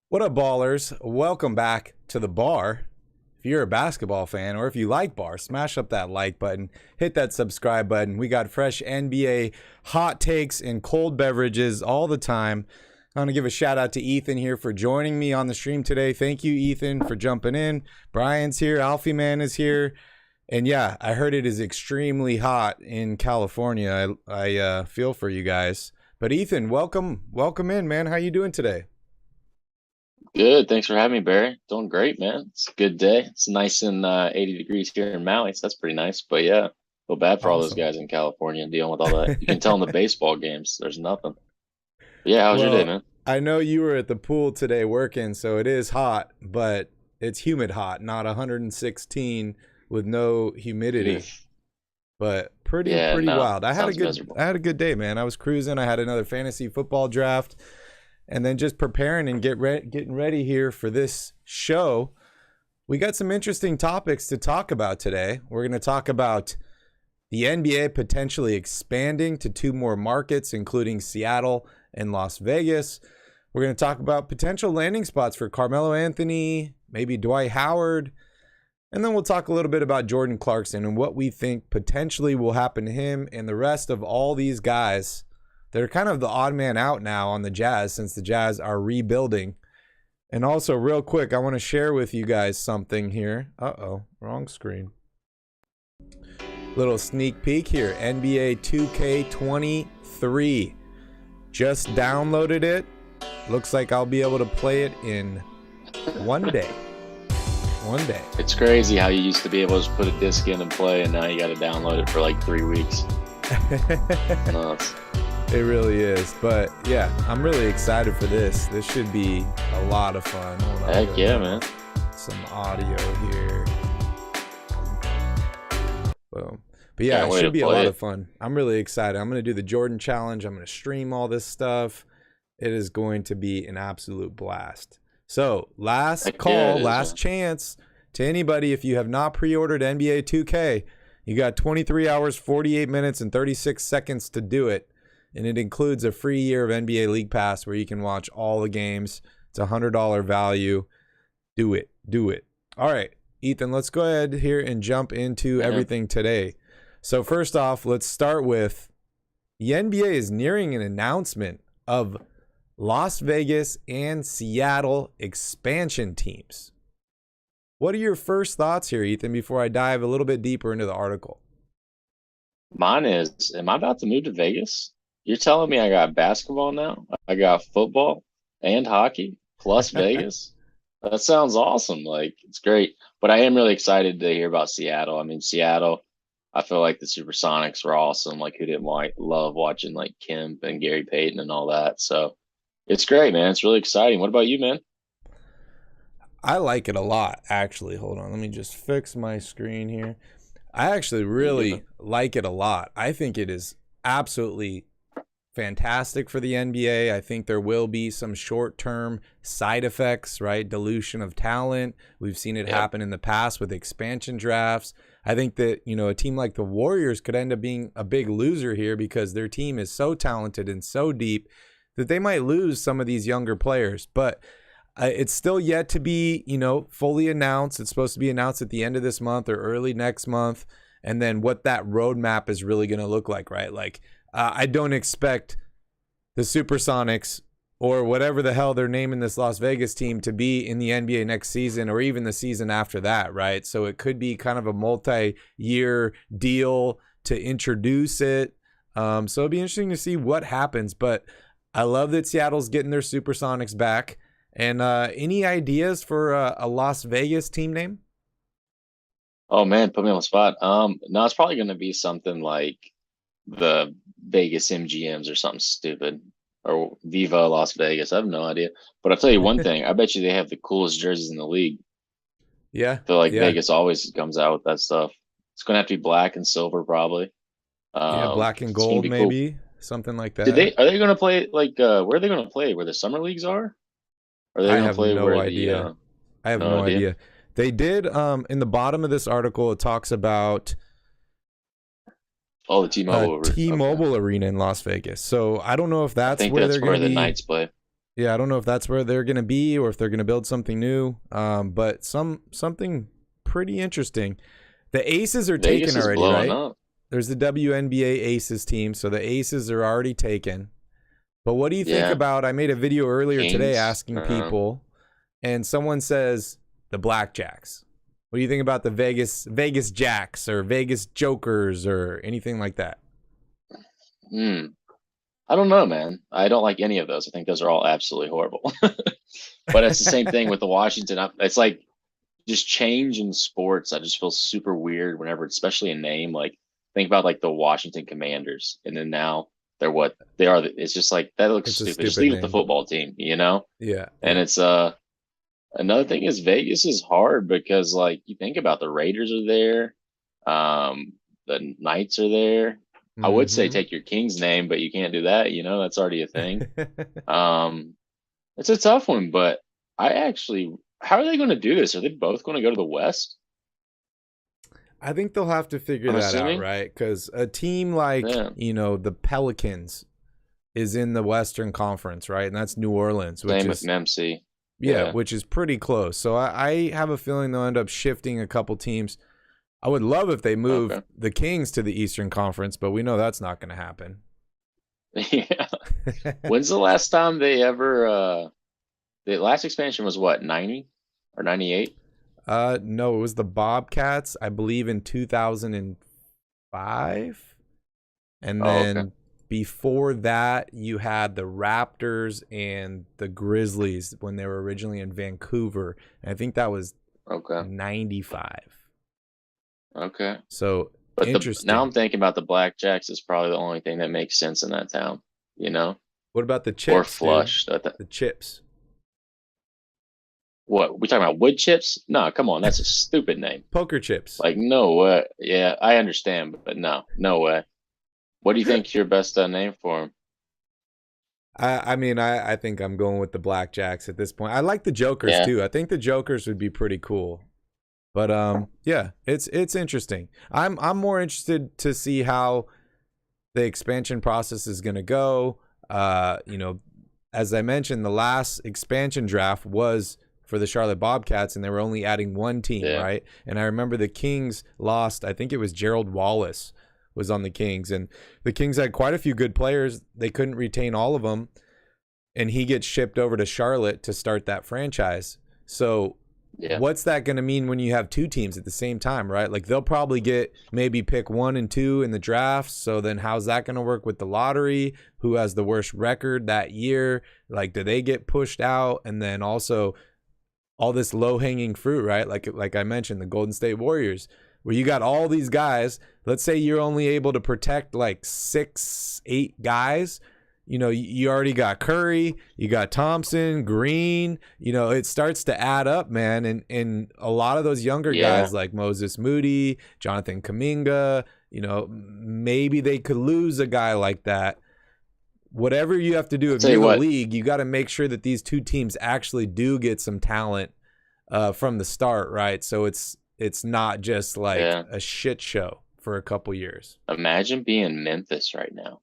What up, ballers? Welcome back to the bar. If you're a basketball fan or if you like bars, smash up that like button, hit that subscribe button. We got fresh NBA hot takes and cold beverages all the time. I want to give a shout out to Ethan here for joining me on the stream today. Thank you, Ethan, for jumping in. Brian's here. Alfie Man is here. And yeah, I heard it is extremely hot in California. I feel for you guys. But Ethan, welcome in, man. How you doing today? Good. Thanks for having me, Barry. Doing great, man. It's a good day. It's nice and 80 degrees here in Maui, so that's pretty nice. But yeah, feel bad for all those Awesome. guys in California dealing with all that. You can tell in the baseball games, there's nothing. But yeah, how's your day, Well, man? I know you were at the pool today working, so it is hot, but it's humid hot, not 116 with no humidity, Oof. but pretty Yeah, pretty no, wild. sounds miserable. I had a good day, man. I was cruising. I had another fantasy football draft, and then just preparing and getting ready here for this show. We got some interesting topics to talk about today. We're going to talk about the NBA potentially expanding to two more markets, including Seattle and Las Vegas. We're going to talk about potential landing spots for Carmelo Anthony, maybe Dwight Howard. And then we'll talk a little bit about Jordan Clarkson and what we think potentially will happen to him and the rest of all these guys that are kind of the odd man out now on the Jazz since the Jazz are rebuilding. And also, real quick, I want to share with you guys something here. Uh-oh, wrong screen. Little sneak peek here. NBA 2K23. Just downloaded it. Looks like I'll be able to play it in one day. One day. It's crazy how you used to be able to just put a disc in and play, and now you got to download it for like 3 weeks. Nuts. It really is. But yeah, I'm really excited for this. This should be a lot of fun. Hold on, Heck yeah, man. some audio here. Boom. But yeah, Can't it wait should to be a play lot it. of fun. I'm really excited. I'm going to do the Jordan Challenge. I'm going to stream all this stuff. It is going to be an absolute blast. So, last Heck call, yeah, it is, last man. chance to anybody. If you have not pre-ordered NBA 2K, you got 23 hours, 48 minutes, and 36 seconds to do it. And it includes a free year of NBA League Pass where you can watch all the games. It's a $100 value. Do it. Do it. All right, Ethan, let's go ahead here and jump into everything today. So first off, let's start with the NBA is nearing an announcement of Las Vegas and Seattle expansion teams. What are your first thoughts here, Ethan, before I dive a little bit deeper into the article? Mine is, am I about to move to Vegas? You're telling me I got basketball now? I got football and hockey plus Vegas? That sounds awesome. Like, it's great. But I am really excited to hear about Seattle. I mean, Seattle, I feel like the Supersonics were awesome. Like, who didn't love watching like Kemp and Gary Payton and all that? So it's great, man. It's really exciting. What about you, man? I like it a lot, actually. Hold on, let me just fix my screen here. I actually Yeah. really like it a lot. I think it is absolutely fantastic for the NBA. I think there will be some short-term side effects, right? Dilution of talent. We've seen it Yep. happen in the past with expansion drafts. I think that, a team like the Warriors could end up being a big loser here because their team is so talented and so deep that they might lose some of these younger players. But it's still yet to be, fully announced. It's supposed to be announced at the end of this month or early next month. And then what that roadmap is really going to look like, right? Like, I don't expect the Supersonics or whatever the hell they're naming this Las Vegas team to be in the NBA next season or even the season after that, right? So it could be kind of a multi-year deal to introduce it. So it'll be interesting to see what happens. But I love that Seattle's getting their Supersonics back. And any ideas for a Las Vegas team name? Oh man, put me on the spot. No, it's probably going to be something like the Vegas MGMs or something stupid, or Viva Las Vegas. I have no idea. But I'll tell you one thing. I bet you they have the coolest jerseys in the league. Yeah, I feel like yeah, Vegas always comes out with that stuff. It's going to have to be black and silver probably. yeah. Black and It's going to gold, be cool. maybe something like Did that. they are they going to play like where are they going to play? Where the summer leagues are? Or are they I going to have play no where the idea. I have no no idea? idea. They did in the bottom of this article. It talks about Oh, the T-Mobile. Okay. T-Mobile Arena in Las Vegas. So I don't know if I that's think where that's they're going where to the be. Knights play. Yeah, I don't know if that's where they're going to be or if they're going to build something new. But something pretty interesting. The Aces are taken Vegas is already, blowing right? up. There's the WNBA Aces team, so the Aces are already taken. But what do you think Yeah, about? I made a video earlier today Kings. asking people, and someone says the Blackjacks. What do you think about the Vegas Jacks or Vegas Jokers or anything like that? Hmm. I don't know, man. I don't like any of those. I think those are all absolutely horrible. But it's the same thing with the Washington. It's like just change in sports. I just feel super weird whenever, especially a name like think about like the Washington Commanders, and then now they're what they are. It's just like that looks It's a stupid. Just stupid leave it the name. football team, you know. Yeah, And yeah. it's another thing is Vegas is hard because like you think about the Raiders are there, the Knights are there. I would say Mm-hmm. take your King's name, but you can't do that. You know that's already a thing. Um, it's a tough one, but I actually, how are they going to do this? Are they both going to go to the West? I think they'll have to figure I'm that out, assuming. right? Because a team like, Yeah, the Pelicans is in the Western Conference, right? And that's New Orleans, which same with is, Memphis. yeah, Yeah. which is pretty close. So I have a feeling they'll end up shifting a couple teams. I would love if they moved Okay. the Kings to the Eastern Conference, but we know that's not going to happen. Yeah. When's the last time they ever? The last expansion was what, 90 or 98? No, it was the Bobcats, I believe, in 2005. And Oh, okay. then before that, you had the Raptors and the Grizzlies when they were originally in Vancouver. And I think that was Okay. 95. Okay. So But the now interesting. I'm thinking about the Blackjacks is probably the only thing that makes sense in that town, you know? What about the Or chips, dude? Flush. The chips. What, we talking about wood chips? No, come on, that's a stupid name. Poker chips. Like, no way. Yeah, I understand, but no, no way. What do you think's your best name for him? I mean, I think I'm going with the Blackjacks at this point. I like the Jokers Yeah, too. I think the Jokers would be pretty cool. But yeah, it's interesting. I'm more interested to see how the expansion process is going to go. As I mentioned, the last expansion draft was for the Charlotte Bobcats, and they were only adding one team, yeah, right? And I remember the Kings lost. I think it was Gerald Wallace was on the Kings, and the Kings had quite a few good players. They couldn't retain all of them, and he gets shipped over to Charlotte to start that franchise. So yeah, what's that going to mean when you have two teams at the same time, right? Like they'll probably get maybe pick 1 and 2 in the draft. So then how's that going to work with the lottery? Who has the worst record that year? Like, do they get pushed out? And then also all this low hanging fruit, right? Like I mentioned, the Golden State Warriors, where you got all these guys. Let's say you're only able to protect like 6, 8 guys. You already got Curry, you got Thompson, Green. It starts to add up, man. And a lot of those younger yeah. guys like Moses Moody, Jonathan Kaminga, maybe they could lose a guy like that. Whatever you have to do, I'll if tell you're you the what. league, you got to make sure that these two teams actually do get some talent from the start, right? So it's not just like Yeah, a shit show for a couple years. imagine being Memphis right now.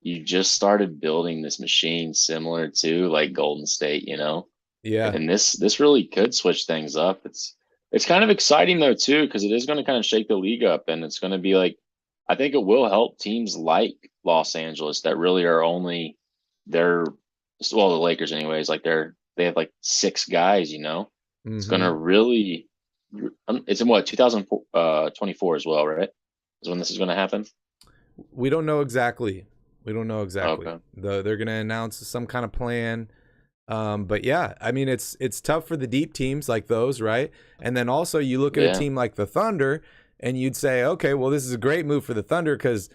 You just started building this machine similar to like Golden State, you know? Yeah. And this really could switch things up. It's kind of exciting though too, because it is going to kind of shake the league up, and it's going to be like I think it will help teams like Los Angeles that really are only they're well the Lakers anyways, like they have like 6 guys, you know. It's going Mm-hmm. to really it's in what 2024 as well, right? Is when this is going to happen. We don't know exactly. We don't know exactly. Okay. They're going to announce some kind of plan. But yeah, I mean it's tough for the deep teams like those, right? And then also you look at a Yeah. team like the Thunder, and you'd say, okay, well this is a great move for the Thunder because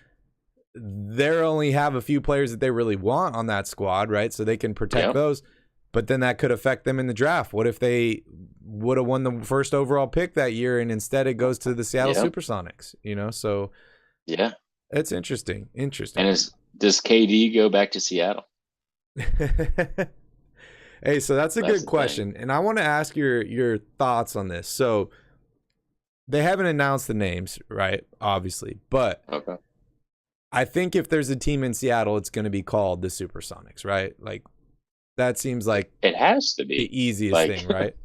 they only have a few players that they really want on that squad, right? So they can protect Yep. those. But then that could affect them in the draft. What if they would have won the first overall pick that year and instead it goes to the Seattle Yep. Supersonics, So Yeah. it's interesting. And Interesting. is does KD go back to Seattle? Hey, so that's a That's good the thing. question. And I want to ask your thoughts on this. So they haven't announced the names, right? Obviously. But Okay. I think if there's a team in Seattle, it's going to be called the Supersonics, right? Like That seems like It has to be. the easiest Like, thing, right?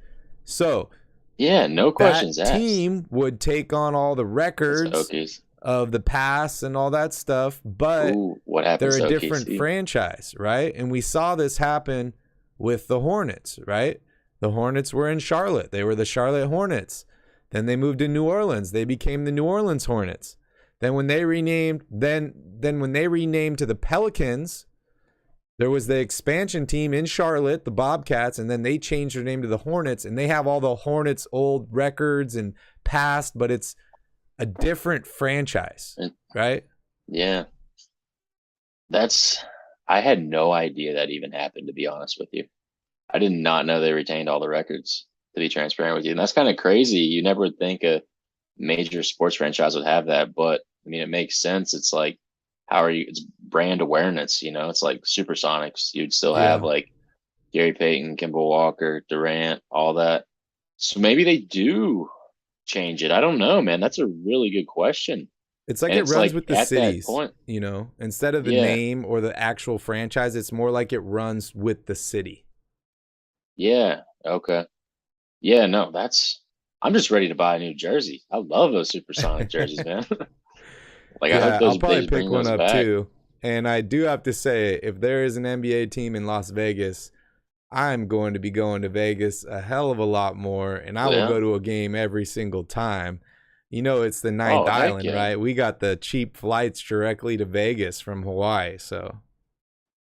So yeah, no questions that asked. team would take on all the That's records Okies. of the past and all that stuff, but Ooh, what they're happens a to different OKC? franchise, right? And we saw this happen with the Hornets, right? The Hornets were in Charlotte. They were the Charlotte Hornets. Then they moved to New Orleans. They became the New Orleans Hornets. Then when they renamed, then when they renamed to the Pelicans, there was the expansion team in Charlotte, the Bobcats, and then they changed their name to the Hornets, and they have all the Hornets' old records and past, but it's a different franchise, right? Yeah, I had no idea that even happened, to be honest with you. I did not know they retained all the records, to be transparent with you. And that's kind of crazy. You never would think a major sports franchise would have that, but I mean, it makes sense. It's like, how are you? It's brand awareness, It's like Supersonics. You'd still have Yeah. like Gary Payton, Kimball Walker, Durant, all that. So maybe they do change it. I don't know, man. That's a really good question. It's like And it it's runs like with the at that cities, point, instead of the yeah, name or the actual franchise, it's more like it runs with the city. yeah, okay. Yeah, no, I'm just ready to buy a new jersey. I love those Supersonic jerseys, man. Like I hope Yeah, I'll they probably just pick bring one those up back. too. And I do have to say, if there is an NBA team in Las Vegas, I'm going to be going to Vegas a hell of a lot more, and I will Yeah. go to a game every single time. It's the ninth Oh, heck island, yeah. right? We got the cheap flights directly to Vegas from Hawaii, so.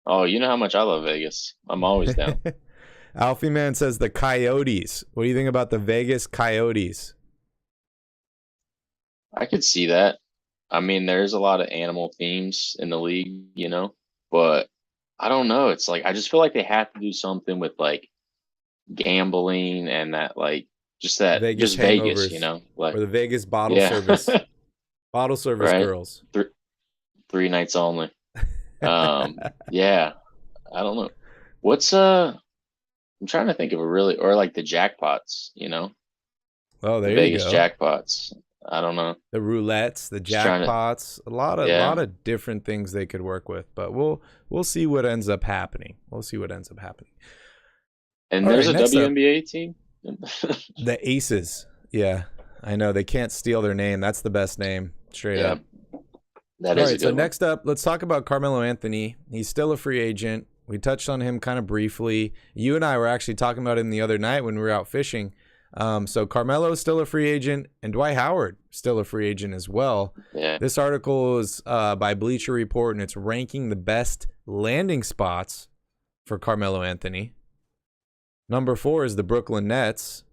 Oh, you know how much I love Vegas. I'm always down. Alfie Man says the Coyotes. What do you think about the Vegas Coyotes? I could see that. I mean, there's a lot of animal themes in the league, but I don't know. It's like I just feel like they have to do something with like gambling and that like Vegas just Vegas, hangovers like or the Vegas yeah, bottle service right. girls. 3 nights only. Yeah, I don't know. What's I'm trying to think of a really or like the jackpots, Oh, the there you Vegas go. jackpots. I don't know. The roulettes, the Just trying to, jackpots, a lot yeah. of different things they could work with, but we'll see what ends up happening. We'll see what ends up happening. And All there's right, a next up, WNBA team. the Aces. Yeah, I know they can't steal their name. That's the best name, straight Yeah, up. that All is a right, so good one. next up, let's talk about Carmelo Anthony. He's still a free agent. We touched on him kind of briefly. You and I were actually talking about him the other night when we were out fishing. So Carmelo is still a free agent, and Dwight Howard still a free agent as well. Yeah. This article is by Bleacher Report, and it's ranking the best landing spots for Carmelo Anthony. Number 4 is the Brooklyn Nets.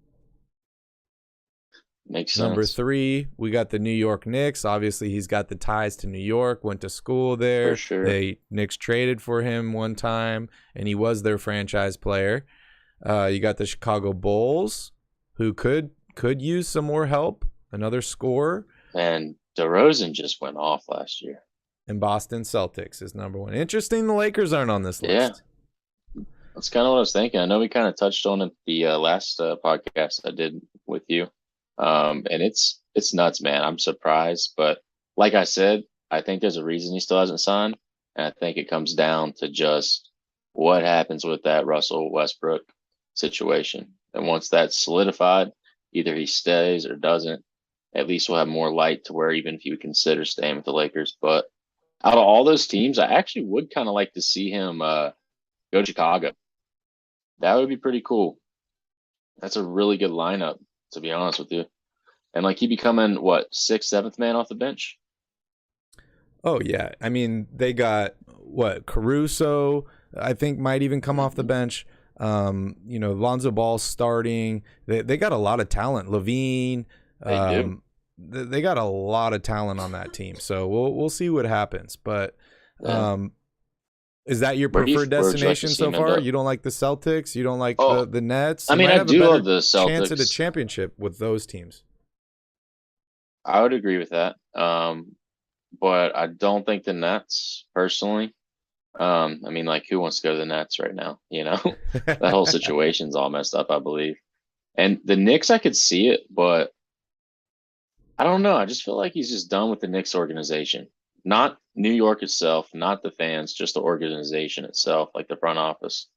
Makes sense. Number 3, we got the New York Knicks. Obviously, he's got the ties to New York, went to school there. For sure. Knicks traded for him one time, and he was their franchise player. You got the Chicago Bulls, who could use some more help, another scorer. And DeRozan just went off last year. And Boston Celtics is number 1. Interesting the Lakers aren't on this list. That's kind of what I was thinking. I know we kind of touched on it the last podcast I did with you. And it's nuts, man. I'm surprised. But like I said, I think there's a reason he still hasn't signed. And I think it comes down to just what happens with that Russell Westbrook situation. And once that's solidified, either he stays or doesn't. At least we'll have more light to where even if you would consider staying with the Lakers. But out of all those teams, I actually would kind of like to see him go to Chicago. That would be pretty cool. That's a really good lineup, to be honest with you. And like he becoming what, 6th, 7th man off the bench? Oh yeah. I mean, they got Caruso, I think might even come off the bench. Lonzo Ball starting. They got a lot of talent. Levine. They do. They got a lot of talent on that team. So we'll see what happens. But is that your preferred destination so far? You don't like the Celtics? You don't like the Nets? I mean, I do love the Celtics. Chance at a championship with those teams. I would agree with that. But I don't think the Nets personally. I mean, like, who wants to go to the Nets right now? That whole situation's all messed up, I believe. And the Knicks, I could see it, but I don't know. I just feel like he's just done with the Knicks organization. Not New York itself, not the fans, just the organization itself, like the front office.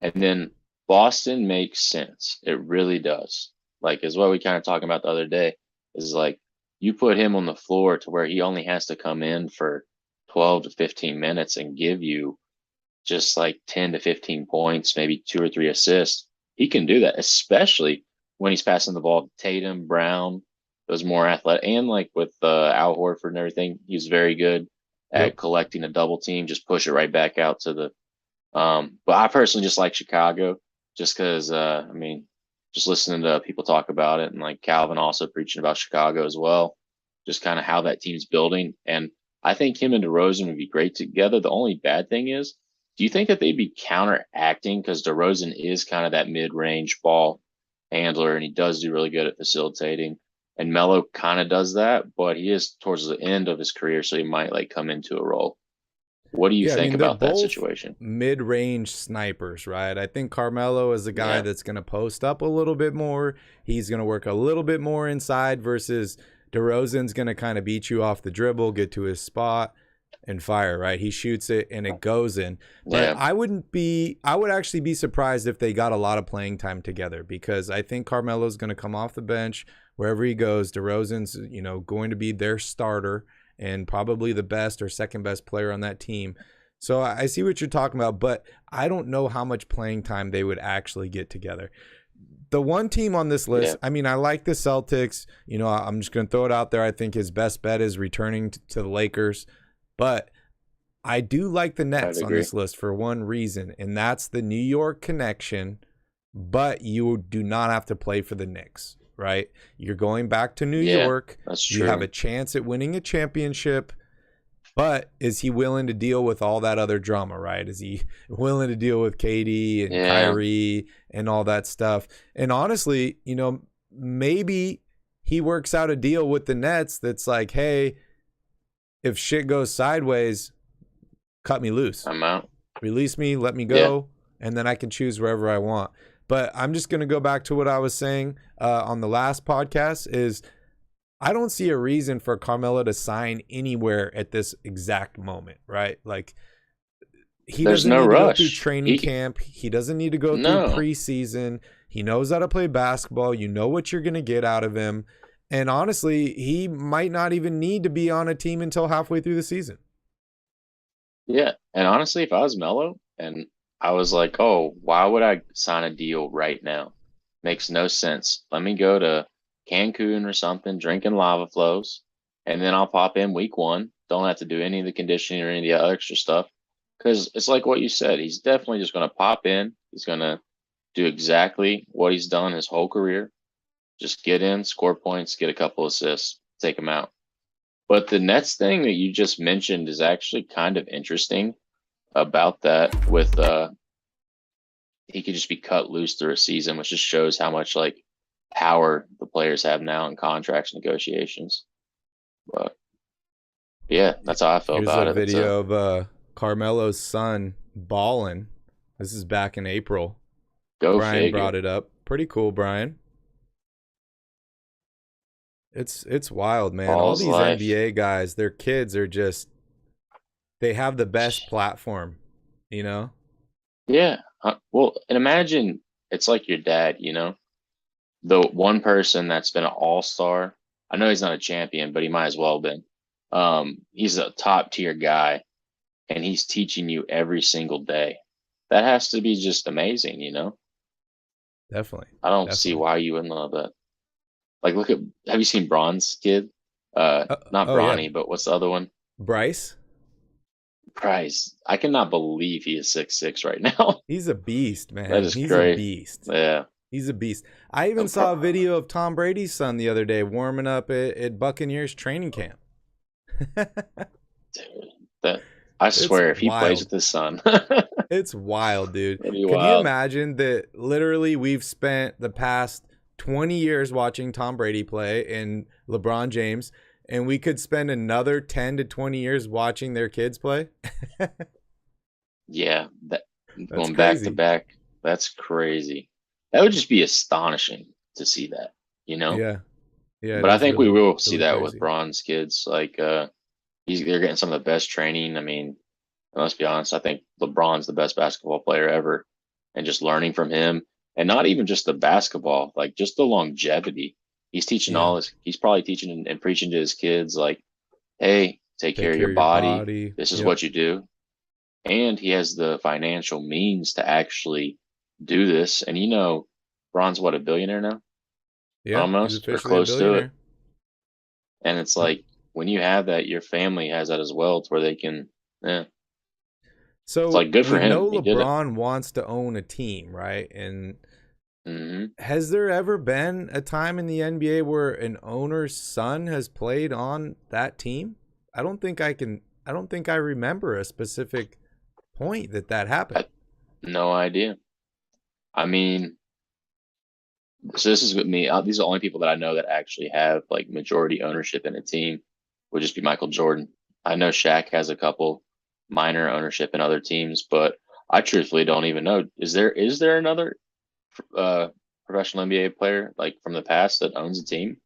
And then Boston makes sense. It really does. Like, is what we kind of talking about the other day. Is like you put him on the floor to where he only has to come in for 12 to 15 minutes and give you just like 10 to 15 points, maybe 2 or 3 assists. He can do that, especially when he's passing the ball to Tatum, Brown, those more athletic, and like with Al Horford and everything, he's very good Yep. at collecting a double team, just push it right back out to the. But I personally just like Chicago, just because I mean, just listening to people talk about it, and like Calvin also preaching about Chicago as well, just kind of how that team's building, and I think him and DeRozan would be great together. The only bad thing is, do you think that they'd be counteracting because DeRozan is kind of that mid-range ball handler, and he does do really good at facilitating. And Melo kind of does that, but he is towards the end of his career, so he might like come into a role. What do you Yeah, I think mean, they're about that both situation? mid-range snipers, right? I think Carmelo is a guy Yeah, that's going to post up a little bit more. He's going to work a little bit more inside versus DeRozan's going to kind of beat you off the dribble, get to his spot and fire, right? He shoots it and it goes in. But yeah, I would actually be surprised if they got a lot of playing time together because I think Carmelo's going to come off the bench wherever he goes. DeRozan's, going to be their starter and probably the best or second best player on that team. So I see what you're talking about, but I don't know how much playing time they would actually get together. The one team on this yeah. list, I mean, I like the Celtics. I'm just going to throw it out there. I think his best bet is returning to the Lakers, but I do like the I'd Nets on agree. this list for one reason, and that's the New York connection, but you do not have to play for the Knicks, right? You're going back to New Yeah, York. that's You have true. a chance at winning a championship, but is he willing to deal with all that other drama, right? Is he willing to deal with KD and Yeah, Kyrie and all that stuff? And honestly, maybe he works out a deal with the Nets that's like, hey, if shit goes sideways, cut me loose, I'm out. release me, let me Yeah, go, and then I can choose wherever I want. But I'm just going to go back to what I was saying on the last podcast is I don't see a reason for Carmelo to sign anywhere at this exact moment, right? Like he there's doesn't no need to go through rush. training camp. He doesn't need to go through No. preseason. He knows how to play basketball. You know what you're going to get out of him. And honestly, he might not even need to be on a team until halfway through the season. Yeah, and honestly, if I was Melo and I was like, oh, why would I sign a deal right now? Makes no sense. Let me go to Cancun or something, drinking lava flows, and then I'll pop in week 1. Don't have to do any of the conditioning or any of the extra stuff. Because it's like what you said. He's definitely just going to pop in. He's going to do exactly what he's done his whole career. Just get in, score points, get a couple assists, take him out. But the Nets thing that you just mentioned is actually kind of interesting about that with he could just be cut loose through a season, which just shows how much like power the players have now in contracts negotiations. But yeah, that's how I feel Here's a about it. That's a video of Carmelo's son balling. This is back in April. go Brian brought figure. it up. Pretty cool, Brian. It's wild, man. All Ball's these life. NBA guys, their kids are just they have the best platform, you know? Yeah. Well, and imagine it's like your dad, the one person that's been an all-star. I know he's not a champion, but he might as well have been. He's a top tier guy and he's teaching you every single day. That has to be just amazing. Definitely. I don't see Definitely. why you wouldn't love that. Like, have you seen Braun's kid? Not Oh yeah, Bronny, but what's the other one? Bryce. Price. I cannot believe he is 6'6" right now. He's a beast, That man. is He's a great. beast. Yeah. He's a beast. I even I'm saw a pro- video of Tom Brady's son the other day warming up at Buccaneers training camp. Dude, that I It's swear, if he plays wild. with his son, It's wild, dude. it'd be Could you wild. imagine that literally we've spent the past 20 years watching Tom Brady play and LeBron James, and we could spend another 10 to 20 years watching their kids play? Yeah, that That's going back to crazy. back, that's crazy. That would just be astonishing to see that. Yeah. Yeah, it But I is think we really, will see really that with crazy. Braun's kids. Like, they're getting some of the best training. I mean, let's be honest. I think LeBron's the best basketball player ever. and just learning from him, and not even just the basketball, like just the longevity. He's teaching Yeah. all this. He's probably teaching and preaching to his kids like, "Hey, take Take care of care your of your body. body. This is Yep. what you do." And he has the financial means to actually do this. And Bron's what, a billionaire now, Yeah. He's almost or officially a close to it. billionaire. And it's Yep. like when you have that, your family has that as well, to where they can. Yeah, it's So like good for we him. know He did it. LeBron wants to own a team, right? And Hmm. has there ever been a time in the NBA where an owner's son has played on that team? I don't think I remember a specific point that happened. I no idea. I mean, so this is with me. These are the only people that I know that actually have like majority ownership in a team. Would just be Michael Jordan. I know Shaq has a couple minor ownership in other teams, but I truthfully don't even know. Is there another uh, professional NBA player like from the past that owns a team?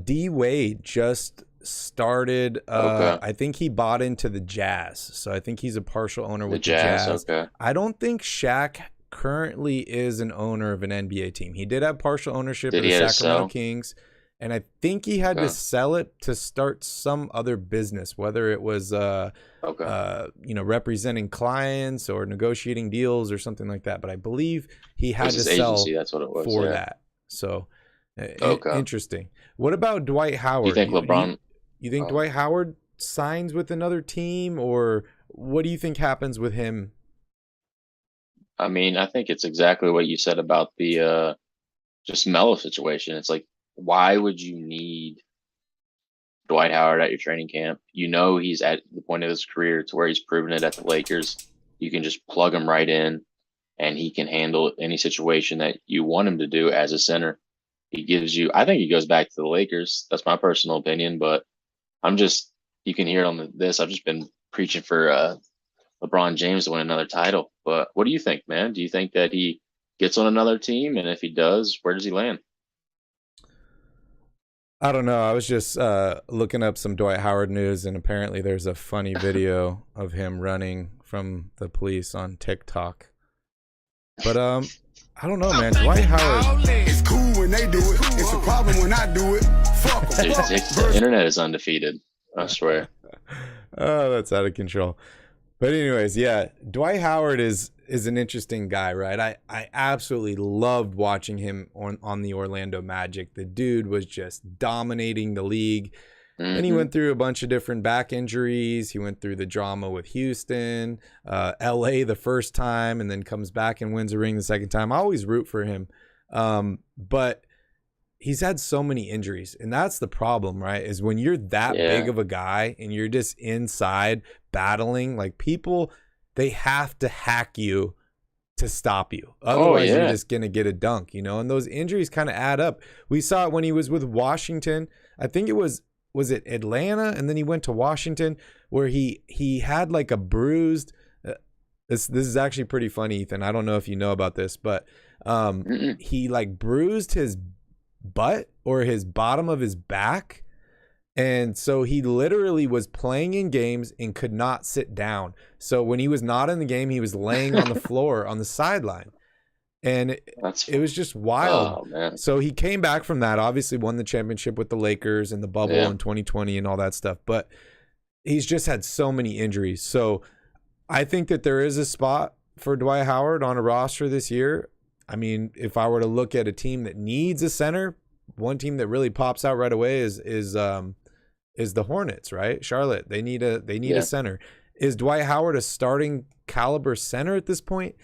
D Wade just started Okay, I think he bought into the Jazz. So I think he's a partial owner the with the Jazz. Jazz. Okay, I don't think Shaq currently is an owner of an NBA team. He did have partial ownership of did the he have to Sacramento sell? Kings, and I think he had to Okay, sell it to start some other business, whether it was okay. representing clients or negotiating deals or something like that. But I believe he It was had to his agency. sell That's what it was. for Yeah. that. So Okay. interesting. What about Dwight Do you Howard? think LeBron? You think Oh, Dwight Howard signs with another team, or what do you think happens with him? I mean, I think it's exactly what you said about the just Melo situation. It's like, why would you need Dwight Howard at your training camp? He's at the point of his career to where he's proven it at the Lakers. You can just plug him right in, and he can handle any situation that you want him to do as a center. He gives you. I think he goes back to the Lakers. That's my personal opinion, but I'm just. You can hear it on this. I've just been preaching for LeBron James to win another title. But what do you think, man? Do you think that he gets on another team? And if he does, where does he land? I don't know. I was just looking up some Dwight Howard news, and apparently there's a funny video of him running from the police on TikTok. But I don't know, man. Dwight Howard. It's cool when they do it. It's a problem when I do it. Fuck 'em. Dude, the internet is undefeated. I swear. Oh, that's out of control. But anyways, yeah, Dwight Howard is an interesting guy, right? I absolutely loved watching him on the Orlando Magic. The dude was just dominating the league. Then he Hmm. went through a bunch of different back injuries. He went through the drama with Houston, LA the first time, and then comes back and wins a ring the second time. I always root for him. But he's had so many injuries, and that's the problem, right? Is when you're that big Yeah. of a guy and you're just inside battling, like people, they have to hack you to stop you. Oh Otherwise, you're yeah. just gonna get a dunk, and those injuries kind of add up. We saw it when he was with Washington. I think it was it Atlanta, and then he went to Washington where he had like a bruised. This is actually pretty funny, Ethan. I don't know if you know about this, but Mm-mm. he like bruised his butt or his bottom of his back. And so he literally was playing in games and could not sit down. So when he was not in the game, he was laying on the floor on the sideline. And That's it was just wild. oh man. So he came back from that, obviously won the championship with the Lakers and the bubble Yeah. in 2020 and all that stuff. But he's just had so many injuries. So I think that there is a spot for Dwight Howard on a roster this year. I mean, if I were to look at a team that needs a center, one team that really pops out right away is the Hornets, right? Charlotte. They need a Yeah. center. Is Dwight Howard a starting caliber center at this point?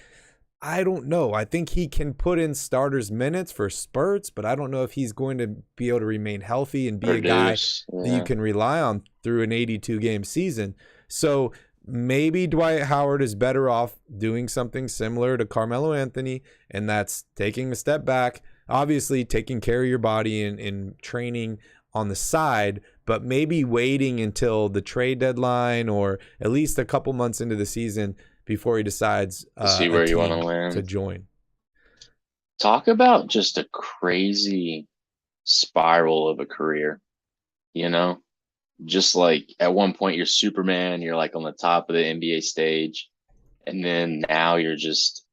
I don't know. I think he can put in starters minutes for spurts, but I don't know if he's going to be able to remain healthy and be a guy Produce. that you Yeah. can rely on through an 82 game season. So maybe Dwight Howard is better off doing something similar to Carmelo Anthony, and that's taking a step back, obviously taking care of your body and training on the side, but maybe waiting until the trade deadline or at least a couple months into the season before he decides To see a where you want to team to land. join. Talk about just a crazy spiral of a career, you know? Just like at one point you're Superman, you're like on the top of the NBA stage, and then now you're just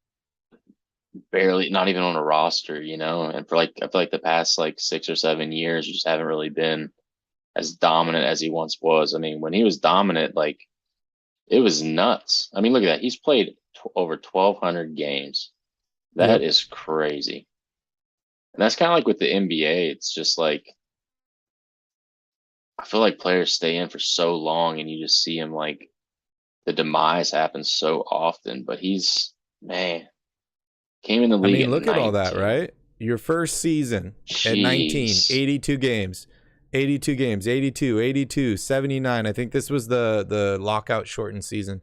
barely, not even on a roster, you know. And for like, I feel like the past like 6 or 7 years, you just haven't really been as dominant as he once was. I mean, when he was dominant, like it was nuts. I mean, look at that. He's played over 1,200 games. That Yep. is crazy. And that's kind of like with the NBA. It's just like I feel like players stay in for so long, and you just see him like the demise happens so often. But he's man came in the I league mean, at look at all that, 19. right? Your first season at 19, Jeez. 82 games. 82 games, 82, 82, 79. I think this was the lockout shortened season.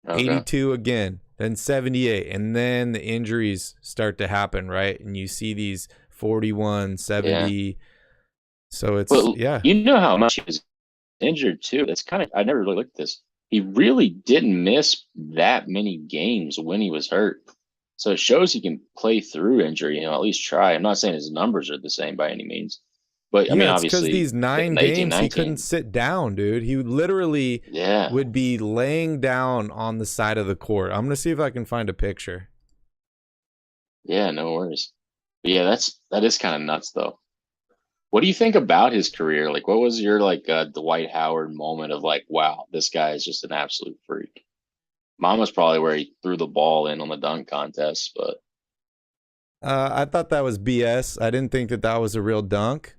Okay. 82 again, then 78, and then the injuries start to happen, right? And you see these 41, 70. So it's But yeah. you know how much he was injured too. That's kind of I never really looked at this. He really didn't miss that many games when he was hurt. So it shows he can play through injury, you know, at least try. I'm not saying his numbers are the same by any means. But I mean Yeah, it's because obviously these 9 18, games he 19. couldn't sit down, dude. He literally Yeah. would be laying down on the side of the court. I'm gonna see if I can find a picture. Yeah, no worries. But yeah, that is kind of nuts though. What do you think about his career? Like what was your like Dwight Howard moment of like, wow, this guy is just an absolute freak? Mine was probably where he threw the ball in on the dunk contest, but I thought that was BS. I didn't think that that was a real dunk.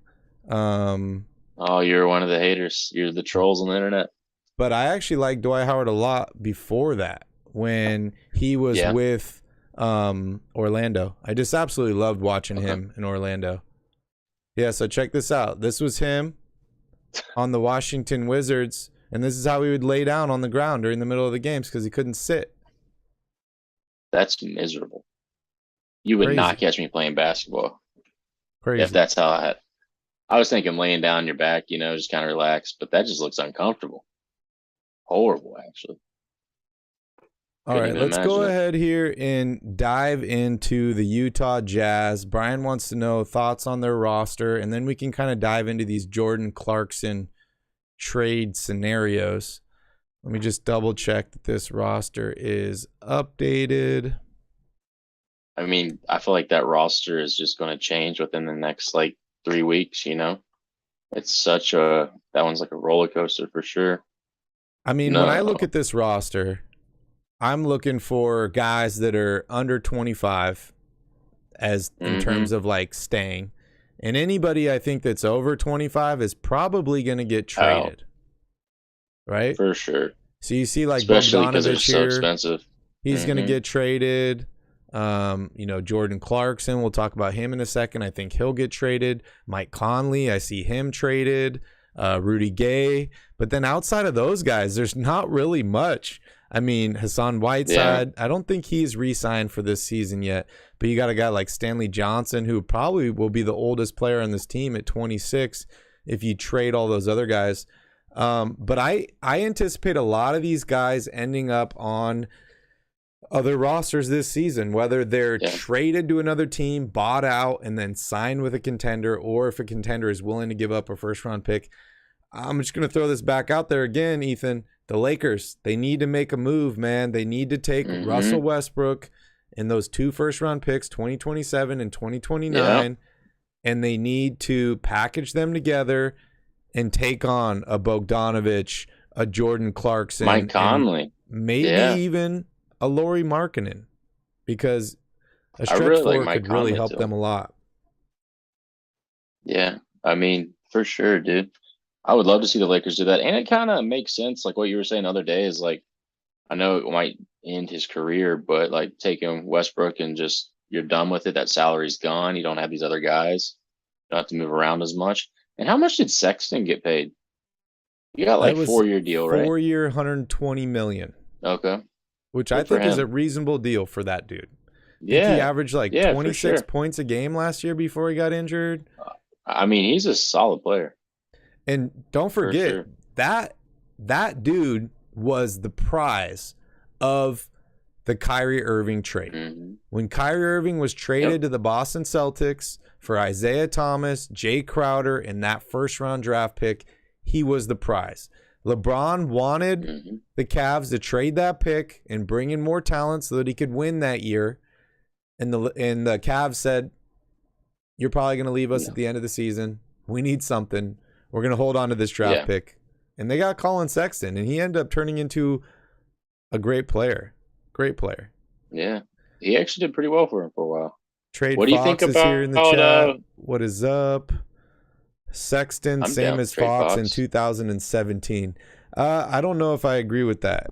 oh, you're one of the haters. You're the trolls on the internet. But I actually liked Dwight Howard a lot before that when he was Yeah. with Orlando. I just absolutely loved watching Okay. him in Orlando. Yeah, so check this out. This was him on the Washington Wizards, and this is how he would lay down on the ground during the middle of the games because he couldn't sit. That's miserable. You would not Crazy. catch me playing basketball Crazy. if that's how I had. I was thinking laying down on your back, you know, just kind of relax, but that just looks uncomfortable. Horrible, actually. All Couldn't right, even let's go imagine it. ahead here and dive into the Utah Jazz. Brian wants to know thoughts on their roster, and then we can kind of dive into these Jordan Clarkson trade scenarios. Let me just double check that this roster is updated. I mean, I feel like that roster is just going to change within the next like 3 weeks, you know? It's that one's like a roller coaster for sure. I mean, when I look No. at this roster, I'm looking for guys that are under 25 as in Mhm. terms of like staying. And anybody I think that's over 25 is probably going to get traded. Right? For sure. So you see like Especially because they're Bogdanovich so here. expensive. He's going to Mhm. get traded. Jordan Clarkson, we'll talk about him in a second. I think he'll get traded. Mike Conley, I see him traded. Rudy Gay. But then outside of those guys, there's not really much. I mean, Hassan Whiteside, I don't think he's re-signed for this season yet. But you got a guy like Stanley Johnson, who probably will be the oldest player on this team at 26 if you trade all those other guys. But I anticipate a lot of these guys ending up on other rosters this season, whether they're traded to another team, bought out, and then signed with a contender, or if a contender is willing to give up a first-round pick. I'm just going to throw this back out there again, Ethan. The Lakers, they need to make a move, man. They need to take Russell Westbrook and those 2 first-round picks, 2027 and 2029, and they need to package them together and take on a Bogdanovich, a Jordan Clarkson, Mike Conley, maybe even a Lauri Markkanen, because a stretch really like four Mike could really Conley help too. them a lot. Yeah, I mean, for sure, dude. I would love to see the Lakers do that. And it kind of makes sense, like what you were saying the other day is like, I know it might end his career, but like taking Westbrook and just, you're done with it. That salary's gone. You don't have these other guys. You don't have to move around as much. And how much did Sexton get paid? You got like That was 4-year deal, right? 4-year, $120 million, Okay. which I Good for think is a him. reasonable deal for that dude. I think he Yeah. averaged like Yeah, for 26 sure. points a game last year before he got injured. I mean, he's a solid player. And don't For forget sure. that dude was the prize of the Kyrie Irving trade. Mhm. When Kyrie Irving was traded to the Boston Celtics for Isaiah Thomas, Jay Crowder, and that first-round draft pick, he was the prize. LeBron wanted the Cavs to trade that pick and bring in more talent so that he could win that year. and the Cavs said, "You're probably going to leave us Yeah. at the end of the season. We need something. We're going to hold on to this draft Yeah. pick." And they got Colin Sexton, and he ended up turning into a great player. Great player. Yeah. He actually did pretty well for him for a while. Trade What do you Fox think is here in the about, chat. What is up? Sexton, I'm same down as for Trey Fox in Fox. 2017. I don't know if I agree with that.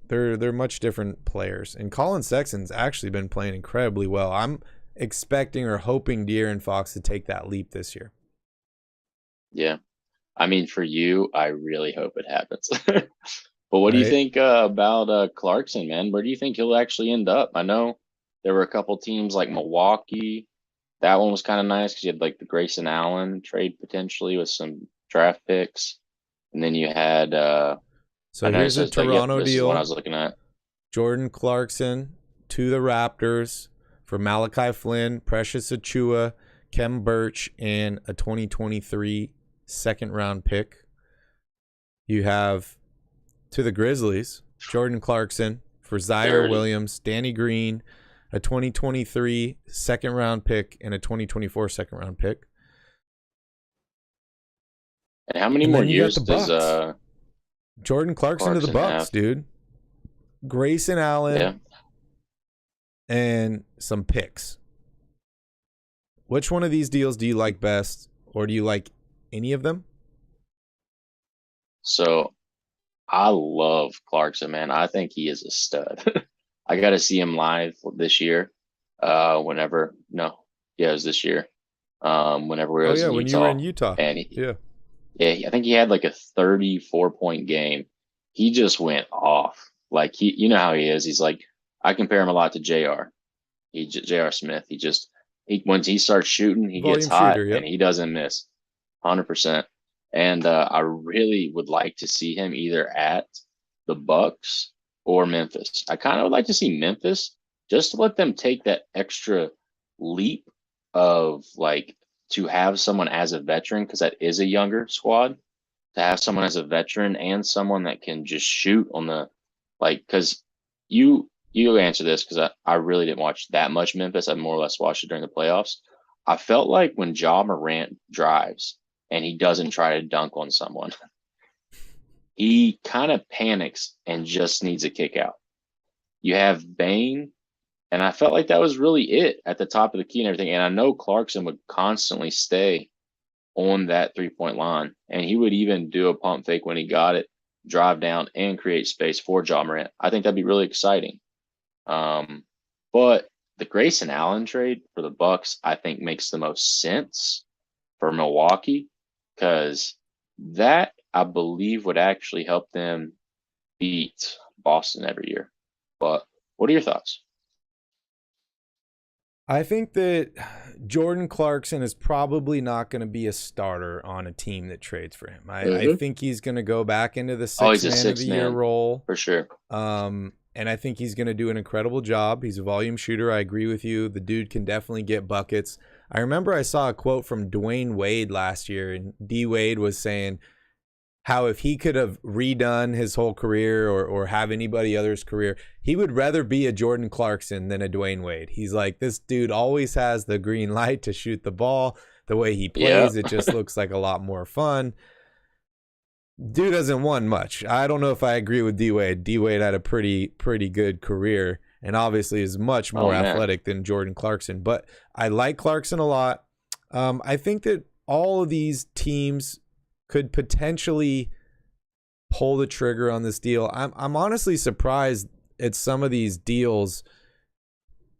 They're much different players, and Colin Sexton's actually been playing incredibly well. I'm expecting or hoping De'Aaron Fox to take that leap this year. Yeah. I mean, for you, I really hope it happens. But what do you Right? think about Clarkson, man? Where do you think he'll actually end up? I know there were a couple teams like Milwaukee. That one was kind of nice because you had like the Grayson Allen trade potentially with some draft picks. And then you had So I know it here's a says like, Toronto this is what I deal. was looking at. Jordan Clarkson to the Raptors for Malachi Flynn, Precious Achua, Kem Birch, and a 2023 second-round pick. You have to the Grizzlies, Jordan Clarkson for Zaire Dirty. Williams, Danny Green, a 2023 second-round pick, and a 2024 second-round pick. And how many And more then you got years the does Bucks. Jordan Clarkson to the Clarkson Bucks, have? dude. Grayson Allen Yeah. and some picks. Which one of these deals do you like best, or do you like any of them? So I love Clarkson, man. I think he is a stud. I got to see him live this year. Whenever, no, yeah, it was this year. Whenever we Oh was yeah, in when you were in Utah, Utah. and Yeah. I think he had like a 34-point game. He just went off. Like you know how he is. He's like, I compare him a lot to Jr. Jr. Smith. Once he starts shooting, he gets Volume hot shooter, yep. and he doesn't miss, 100%. And I really would like to see him either at the Bucks or Memphis. I kind of would like to see Memphis just to let them take that extra leap of like to have someone as a veteran, because that is a younger squad, to have someone as a veteran and someone that can just shoot on the because you answer this because I really didn't watch that much Memphis. I more or less watched it during the playoffs. I felt like when Ja Morant drives and he doesn't try to dunk on someone, he kind of panics and just needs a kick out. You have Bane, and I felt like that was really it at the top of the key and everything. And I know Clarkson would constantly stay on that 3-point line, and he would even do a pump fake when he got it, drive down, and create space for Ja Morant. I think that'd be really exciting. But the Grayson Allen trade for the Bucks, I think, makes the most sense for Milwaukee, because that, I believe, would actually help them beat Boston every year. But what are your thoughts? I think that Jordan Clarkson is probably not going to be a starter on a team that trades for him. I think he's going to go back into the he's a six-man of the year six-man, role. for sure. And I think he's going to do an incredible job. He's a volume shooter. I agree with you. The dude can definitely get buckets. I remember I saw a quote from Dwayne Wade last year, and D. Wade was saying how if he could have redone his whole career or have anybody other's career, he would rather be a Jordan Clarkson than a Dwayne Wade. He's like, this dude always has the green light to shoot the ball. The way he plays, It just looks like a lot more fun. Dude hasn't won much. I don't know if I agree with D-Wade. D-Wade had a pretty good career and obviously is much more athletic than Jordan Clarkson. But I like Clarkson a lot. I think that all of these teams could potentially pull the trigger on this deal. I'm honestly surprised at some of these deals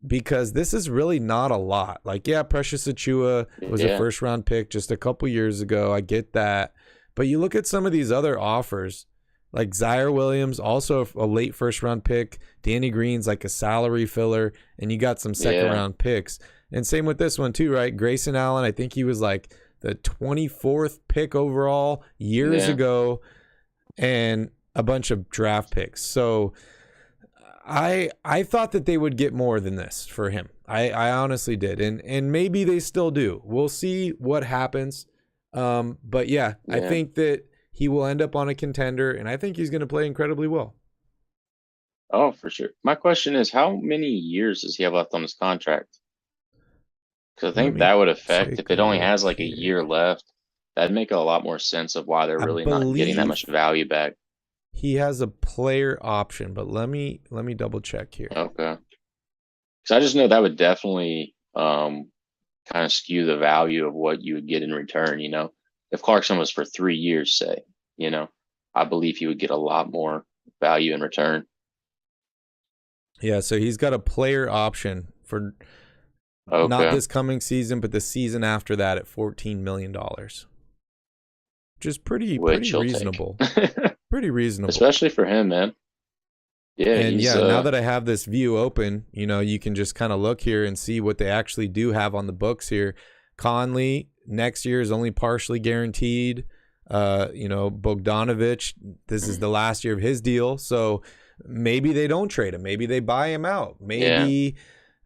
because this is really not a lot. Like, yeah, Precious Achua was a first-round pick just a couple years ago. I get that. But you look at some of these other offers, like Zaire Williams, also a late first-round pick. Danny Green's like a salary filler, and you got some second-round picks. And same with this one too, right? Grayson Allen, I think he was like the 24th pick overall years ago, and a bunch of draft picks. So I thought that they would get more than this for him. I honestly did. And maybe they still do. We'll see what happens. But yeah, I think that he will end up on a contender, and I think he's going to play incredibly well. Oh, for sure. My question is, how many years does he have left on his contract? Because I Let think me that would affect if take a it only look has like a here. year left. That'd make a lot more sense of why they're I really not getting that much believe value back. he has a player option, but let me double check here. Okay. Because I just know that would definitely kind of skew the value of what you would get in return. If Clarkson was for 3 years, say, you know, I believe he would get a lot more value in return. Yeah, so he's got a player option for not Okay. this coming season, but the season after that at $14 million, which is pretty Which he'll take. reasonable. Pretty reasonable. Especially for him, man. Yeah, And he's yeah, now that I have this view open, you can just kind of look here and see what they actually do have on the books here. Conley next year is only partially guaranteed. Bogdanovich, this is the last year of his deal, so maybe they don't trade him. Maybe they buy him out. yeah. Maybe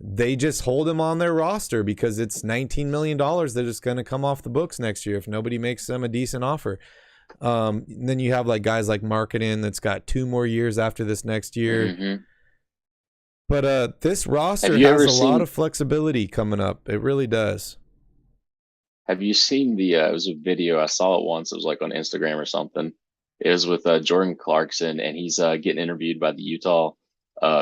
they just hold him on their roster because it's $19 million that is going to come off the books next year if nobody makes them a decent offer. Then you have like guys like Marketing that's got 2 more years after this next year. hmm But this roster Have you has ever a lot seen of flexibility coming up. It really does. have you seen the it was a video, I saw it once, it was like on Instagram or something. It was with Jordan Clarkson, and he's getting interviewed by the Utah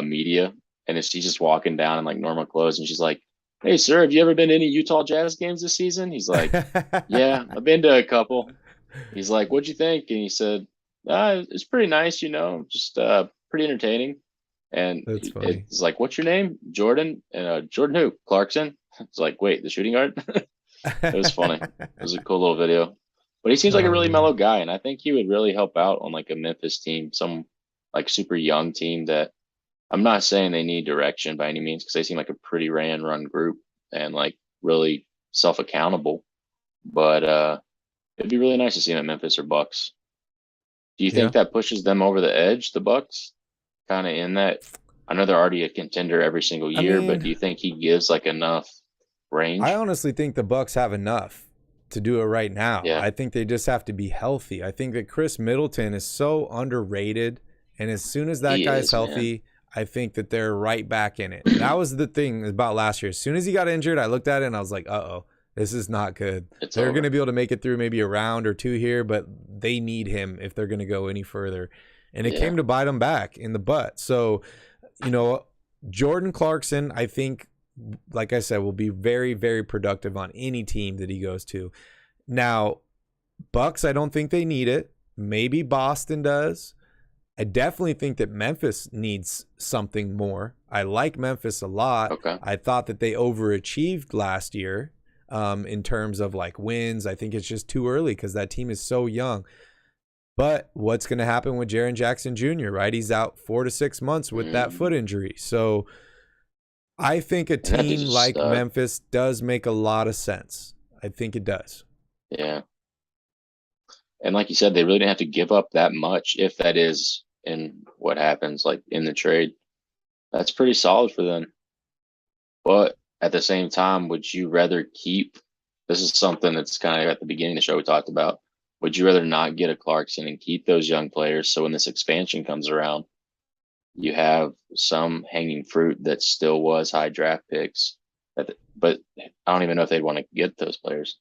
media, and she's just walking down in like normal clothes, and she's like, "Hey sir, have you ever been to any Utah Jazz games this season?" He's like, "Yeah, I've been to a couple." He's like, "What'd you think?" And he said, "It's pretty nice, just pretty entertaining." And That's funny. it's like, "What's your name?" Jordan. And Jordan who? Clarkson. It's like, wait, the shooting guard. It was funny. It was a cool little video. But he seems like a Oh really man. mellow guy, and I think he would really help out on like a Memphis team, some like super young team that I'm not saying they need direction by any means because they seem like a pretty run group and like really self accountable. But it'd be really nice to see him at Memphis or Bucks. Do you Yeah. think that pushes them over the edge, the Bucks? Kind of in that. I know they're already a contender every single I year, but mean, do you think he gives like enough I range? honestly think the Bucks have enough to do it right now. Yeah, I think they just have to be healthy. I think that Chris Middleton is so underrated, and as soon as that he guy's is, man. healthy, I think that they're right back in it. That was the thing about last year. As soon as he got injured, I looked at it and I was like, "Uh-oh, this is not good." It's They're going to over. be able to make it through maybe a round or two here, but they need him if they're going to go any further. And it Yeah. came to bite them back in the butt. So, you know, Jordan Clarkson, I think, like I said, will be very, very productive on any team that he goes to. Now, Bucks, I don't think they need it. Maybe Boston does. I definitely think that Memphis needs something more. I like Memphis a lot. Okay. I thought that they overachieved last year in terms of like wins. I think it's just too early because that team is so young. But what's going to happen with Jaren Jackson Jr., right? He's out 4 to 6 months with that Mm. foot injury. So I think a And that dude's team a like stud. Memphis does make a lot of sense. I think it does. Yeah. And like you said, they really didn't have to give up that much if that is in what happens, like in the trade. That's pretty solid for them. But at the same time, would you rather keep this is something that's kind of at the beginning of the show we talked about. Would you rather not get a Clarkson and keep those young players so when this expansion comes around, you have some hanging fruit that still was high draft picks? But I don't even know if they'd want to get those players.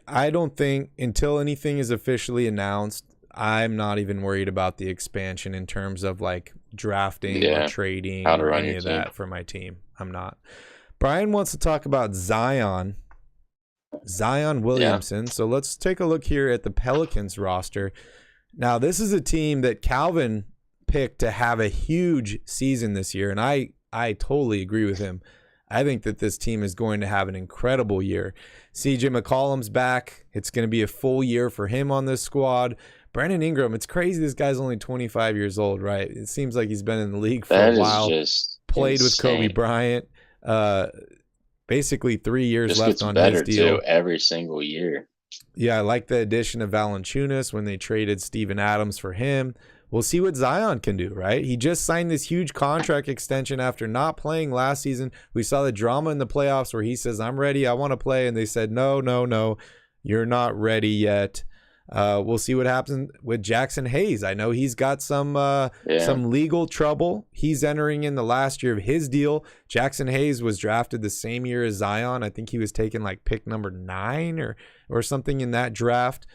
I don't think until anything is officially announced, I'm not even worried about the expansion in terms of like drafting or Yeah, trading how to or run any your of team. that for my team. I'm not. Brian wants to talk about Zion Yeah. Williamson. So let's take a look here at the Pelicans roster. Now, this is a team that Calvin picked to have a huge season this year, and I totally agree with him. I think that this team is going to have an incredible year. CJ McCollum's back. It's going to be a full year for him on this squad. Brandon Ingram, it's crazy this guy's only 25 years old, right? It seems like he's been in the league for That a is while. just Played with Kobe insane. Bryant. Basically 3 years Just left gets on his better deal. too every single year. Yeah, I like the addition of Valanciunas when they traded Steven Adams for him. We'll see what Zion can do, right? He just signed this huge contract extension after not playing last season. We saw the drama in the playoffs where he says, "I'm ready, I want to play." And they said, no, you're not ready yet. We'll see what happens with Jackson Hayes. I know he's got some legal trouble. He's entering in the last year of his deal. Jackson Hayes was drafted the same year as Zion. I think he was taken like pick number 9 or something in that draft.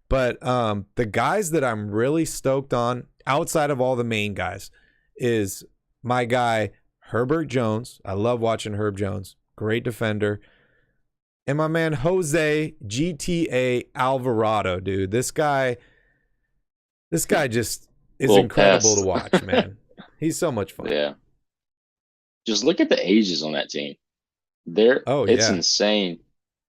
But the guys that I'm really stoked on, outside of all the main guys, is my guy Herbert Jones. I love watching Herb Jones. Great defender. And my man Jose GTA Alvarado, dude. This guy just is incredible to watch, man. He's so much fun. Yeah. Just look at the ages on that team. It's insane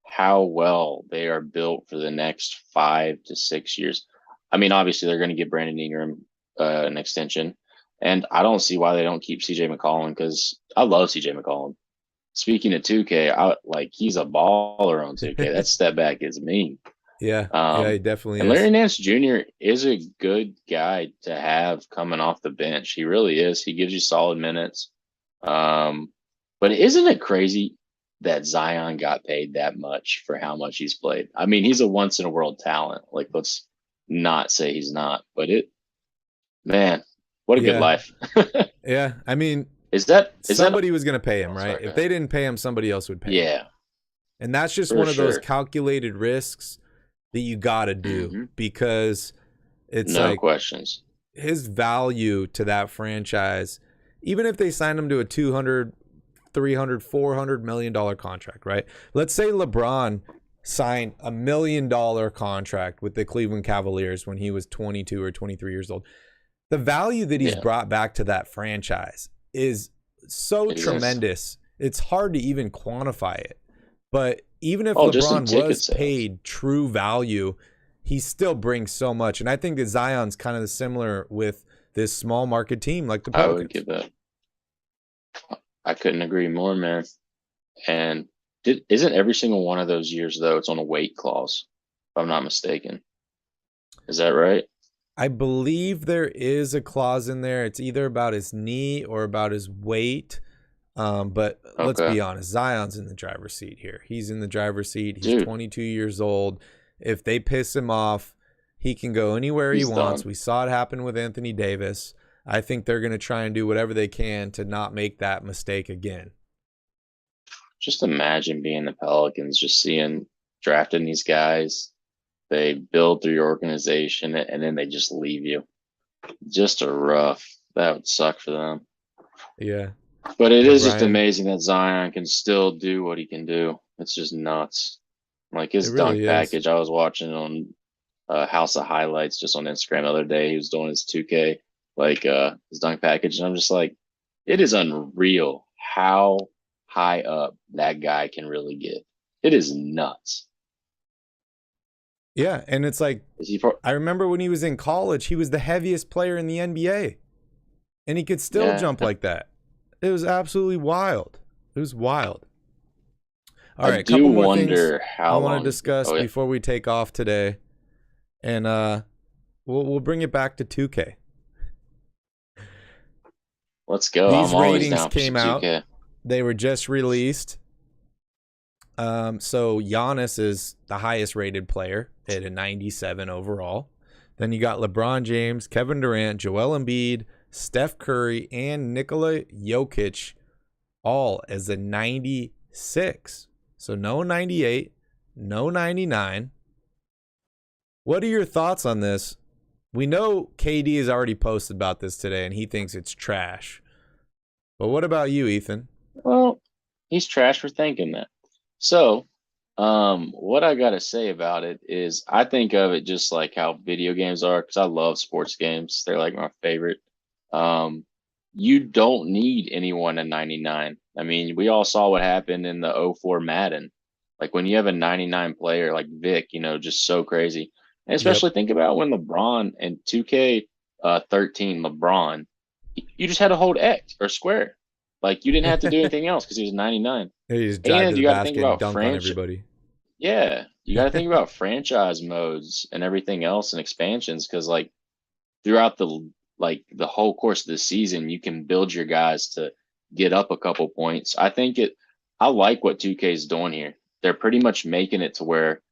how well they are built for the next 5 to 6 years. I mean, obviously they're going to give Brandon Ingram an extension, and I don't see why they don't keep CJ McCollum, because I love CJ McCollum. Speaking of 2K, he's a baller on 2K. That step back is mean. Yeah, he definitely and is. Larry Nance Jr. is a good guy to have coming off the bench. He really is. He gives you solid minutes. But isn't it crazy that Zion got paid that much for how much he's played? I mean, he's a once-in-a-world talent. Like, let's not say he's not. But man, what a good life. Yeah, I mean, somebody was going to pay him, right? Sorry, if they didn't pay him, somebody else would pay him. Yeah. And that's just one of those calculated risks that you got to do, because it's no questions. His value to that franchise, even if they signed him to a $200, $300, $400 million contract, right? Let's say LeBron signed $1 million contract with the Cleveland Cavaliers when he was 22 or 23 years old. The value that he's brought back to that franchise is so tremendous. It's hard to even quantify it. But even if LeBron was paid true value, he still brings so much. And I think that Zion's kind of similar with this small market team like the Pelicans. I would give that. I couldn't agree more, man. And isn't every single one of those years, though, it's on a weight clause, if I'm not mistaken? Is that right? I believe there is a clause in there. It's either about his knee or about his weight. But let's be honest, Zion's in the driver's seat here. He's in the driver's seat. He's 22 years old. If they piss him off, he can go anywhere he wants. We saw it happen with Anthony Davis. I think they're going to try and do whatever they can to not make that mistake again. Just imagine being the Pelicans, just drafting these guys. They build through your organization, and then they just leave you. That would suck for them. Yeah. But it is just amazing that Zion can still do what he can do. It's just nuts. Like his dunk package, I was watching on House of Highlights just on Instagram the other day. He was doing his 2K, his dunk package. And I'm just like, it is unreal how high up that guy can really get. It is nuts. Yeah, and it's like, I remember when he was in college, he was the heaviest player in the NBA. And he could still jump like that. It was absolutely wild. It was wild. All right, a couple more things I want to discuss before we take off today. And we'll bring it back to 2K. Let's go. These ratings came out. They were just released. So Giannis is the highest rated player at a 97 overall. Then you got LeBron James, Kevin Durant, Joel Embiid, Steph Curry, and Nikola Jokic all as a 96. So no 98, no 99. What are your thoughts on this? We know KD has already posted about this today, and he thinks it's trash. But what about you, Ethan? Well, he's trash for thinking that. So, what I got to say about it is I think of it just like how video games are, because I love sports games. They're like my favorite. You don't need anyone at 99. I mean, we all saw what happened in the 04 Madden. Like when you have a 99 player like Vic, just so crazy. And especially think about when LeBron and 2K 13 LeBron, you just had to hold X or square. Like you didn't have to do anything else because he was 99. He just and you got to think about dunk on everybody. Yeah, you got to think about franchise modes and everything else and expansions, because like throughout the whole course of the season, you can build your guys to get up a couple points. I like what 2K is doing here. They're pretty much making it to where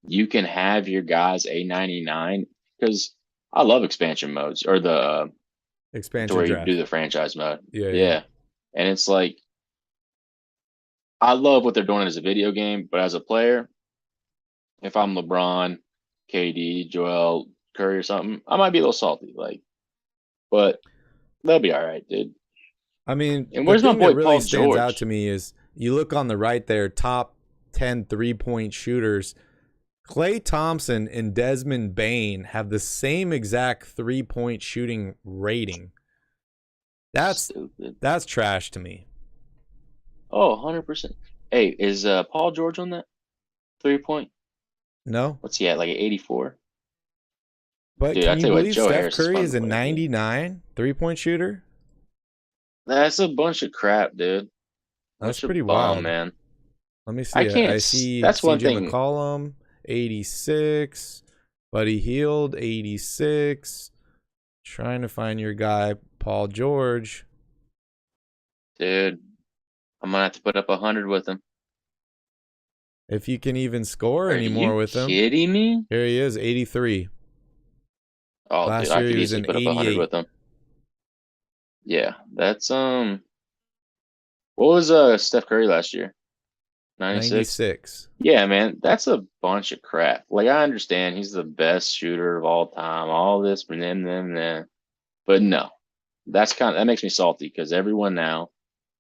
you can have your guys A99 because I love expansion modes or the to Expansion where you do draft. the franchise mode. Yeah, yeah. Yeah. And it's like I love what they're doing as a video game, but as a player, if I'm LeBron, KD, Joel, Curry or something, I might be a little salty. Like, but they'll be all right, dude. I mean, And the where's my thing that boy really Paul stands out George? to me is you look on the right there, top 10 3-point shooters. Klay Thompson and Desmond Bain have the same exact 3-point shooting rating. That's Stupid. trash to me. Oh, 100%. Hey, is Paul George on that 3-point? No? What's he at? Like an 84? But Dude, I can you tell you what, believe Joe Steph Harris is Curry fun is to a play against. 99 3-point shooter? That's a bunch of crap, dude. That's Bunch of pretty bum, wild. man. Let me I see. can't. I see That's one CJ thing, McCollum, 86. Buddy Hield, 86. Trying to find your guy, Paul George. dude. I'm gonna have to put up 100 with him. If you can even score Are anymore you with him. kidding me? Here he is, 83. Oh, dude, Last I year could he was easily an put up 100 88. with him. Yeah, that's What was Steph Curry last year? 96. 96. Yeah, man, that's a bunch of crap. Like I understand he's the best shooter of all time, all this, them. But no, that makes me salty because everyone now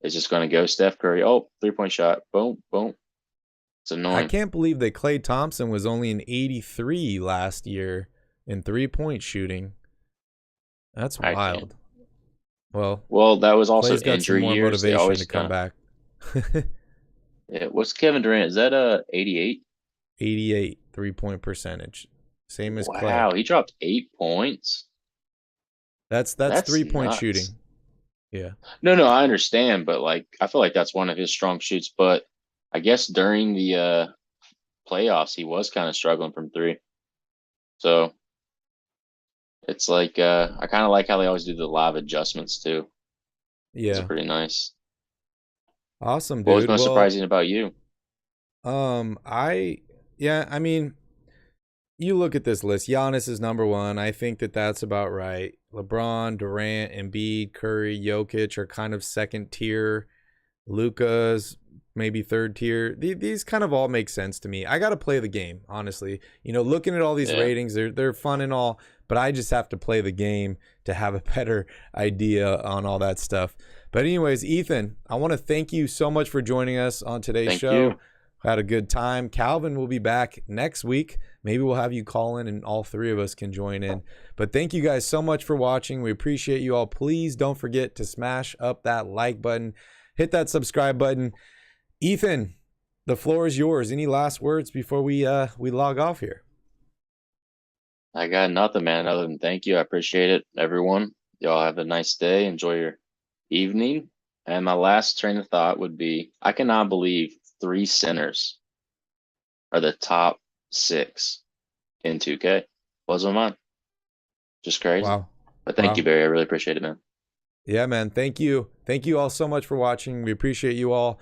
is just going to go Steph Curry. Oh, 3-point shot, boom, boom. It's I annoying. can't believe that Klay Thompson was only an 83 last year in 3-point shooting. That's I can't. wild. Well, Well, that was also Clay's got some injury more years. They motivation always to come back. Yeah, what's Kevin Durant? Is that 88? 88 3-point percentage. Same as Clay. Wow, he dropped 8 points. That's That's 3-point nuts. shooting. Yeah. No, I understand, but like I feel like that's one of his strong shoots. But I guess during the playoffs, he was kind of struggling from three. So it's like I kind of like how they always do the live adjustments too. Those are Yeah. pretty nice. Awesome, What was dude. most Well, surprising about you? I mean, you look at this list. Giannis is number one. I think that that's about right. LeBron, Durant, Embiid, Curry, Jokic are kind of second tier. Luka's maybe third tier. These kind of all make sense to me. I got to play the game, honestly. You know, looking at all these Yeah. ratings, they're fun and all, but I just have to play the game to have a better idea on all that stuff. But anyways, Ethan, I want to thank you so much for joining us on today's Thank show. you. Had a good time. Calvin will be back next week. Maybe we'll have you call in and all three of us can join in. But thank you guys so much for watching. We appreciate you all. Please don't forget to smash up that like button. Hit that subscribe button. Ethan, the floor is yours. Any last words before we log off here? I got nothing, man, other than thank you. I appreciate it, everyone. Y'all have a nice day. Enjoy your evening. And my last train of thought would be I cannot believe 3 centers are the top 6 in 2K. Blows my mind. Just crazy. Wow. But thank Wow. you, Barry. I really appreciate it, man. Yeah, man. Thank you. Thank you all so much for watching. We appreciate you all.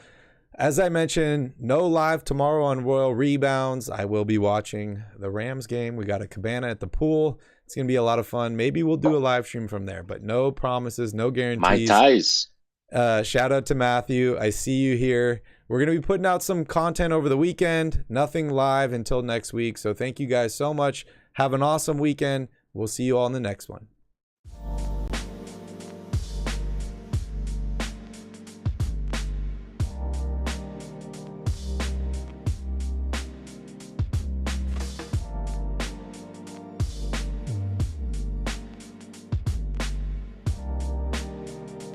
As I mentioned, no live tomorrow on Royal Rebounds. I will be watching the Rams game. We got a cabana at the pool. It's going to be a lot of fun. Maybe we'll do a live stream from there, but no promises, no My guarantees. ties. Shout out to Matthew. I see you here. We're going to be putting out some content over the weekend. Nothing live until next week. So thank you guys so much. Have an awesome weekend. We'll see you all in the next one.